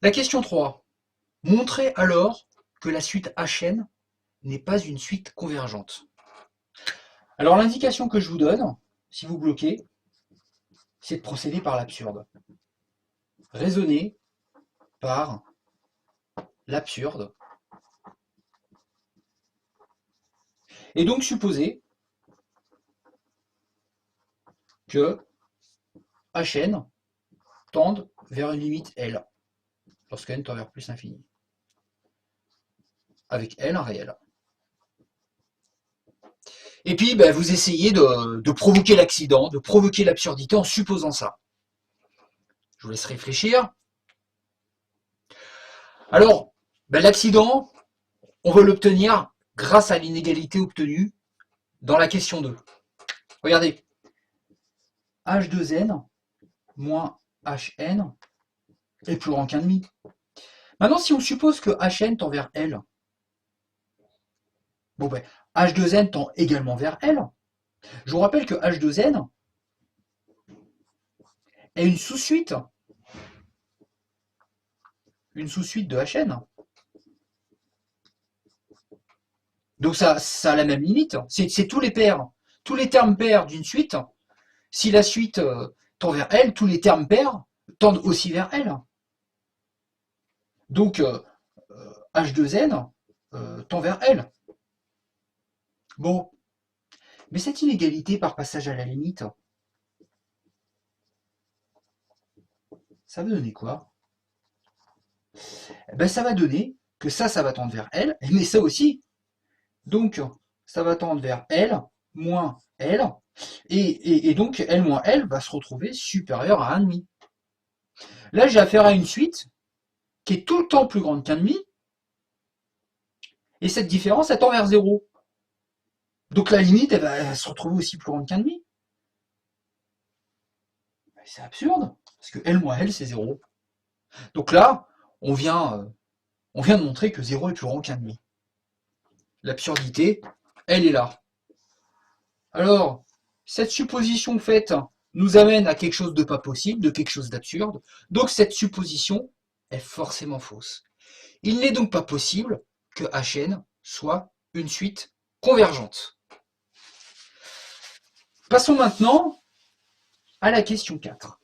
La question 3. Montrez alors que la suite HN n'est pas une suite convergente. Alors l'indication que je vous donne, si vous bloquez, c'est de procéder par l'absurde. Raisonner par l'absurde. Et donc supposer que HN tende vers une limite L, lorsque n tend vers plus l'infini, avec L un réel. Et puis vous essayez de provoquer l'accident, de provoquer l'absurdité en supposant ça. Je vous laisse réfléchir. Alors, l'accident, on va l'obtenir grâce à l'inégalité obtenue dans la question 2. Regardez, H2n moins Hn est plus grand qu'un demi. Maintenant, si on suppose que Hn tend vers L, H2n tend également vers L. Je vous rappelle que H2n est une sous-suite de Hn. Donc ça a la même limite. C'est tous les termes pairs d'une suite. Si la suite tend vers L, tous les termes pairs tendent aussi vers L. Donc H2n tend vers L. Bon, mais cette inégalité par passage à la limite, ça va donner quoi? Ça va donner que ça va tendre vers L, mais ça aussi. Donc, ça va tendre vers L moins L, et donc L moins L va se retrouver supérieur à 1,5. Là, j'ai affaire à une suite qui est tout le temps plus grande qu'1,5, et cette différence, elle tend vers 0. Donc la limite, elle va se retrouver aussi plus grande qu'1,5. C'est absurde, parce que L moins L, c'est 0. Donc là, on vient de montrer que 0 est plus grand qu'1,5. L'absurdité, elle est là. Alors, cette supposition faite nous amène à quelque chose de pas possible, de quelque chose d'absurde. Donc cette supposition est forcément fausse. Il n'est donc pas possible que Hn soit une suite convergente. Passons maintenant à la question 4.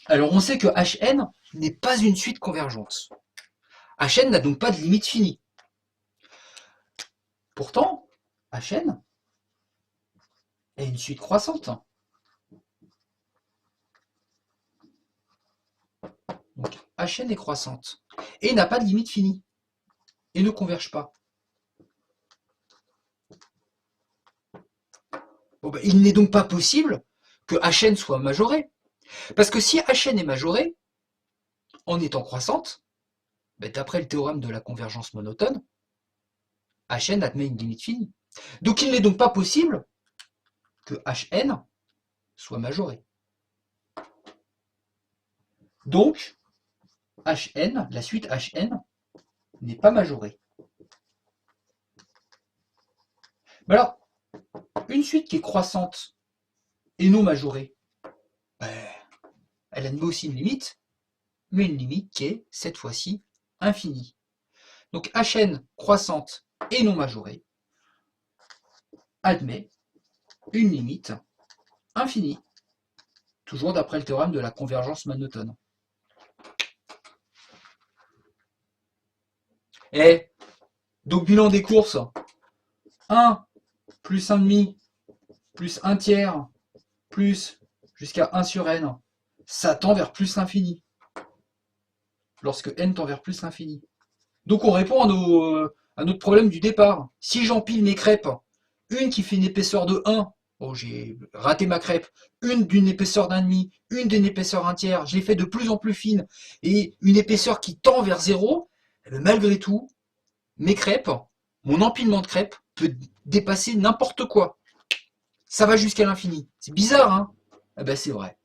Alors on sait que Hn n'est pas une suite convergente. Hn n'a donc pas de limite finie. Pourtant, Hn est une suite croissante. Donc Hn est croissante et n'a pas de limite finie et ne converge pas. Il n'est donc pas possible que Hn soit majoré. Parce que si Hn est majoré, en étant croissante, d'après le théorème de la convergence monotone, Hn admet une limite finie. Donc il n'est donc pas possible que Hn soit majoré. Donc, Hn, la suite Hn, n'est pas majorée. Mais alors, une suite qui est croissante et non majorée, elle admet aussi une limite, mais une limite qui est, cette fois-ci, infinie. Donc Hn croissante et non majorée admet une limite infinie, toujours d'après le théorème de la convergence monotone. Et donc bilan des courses, 1 plus 1,5 plus 1 tiers plus jusqu'à 1 sur n, ça tend vers plus l'infini. Lorsque n tend vers plus l'infini. Donc on répond à notre problème du départ. Si j'empile mes crêpes, une qui fait une épaisseur de 1, j'ai raté ma crêpe, une d'une épaisseur d'1,5, une d'une épaisseur 1 tiers, je les fais de plus en plus fines, et une épaisseur qui tend vers 0, malgré tout, mes crêpes, mon empilement de crêpes peut dépasser n'importe quoi. Ça va jusqu'à l'infini. C'est bizarre, hein? C'est vrai.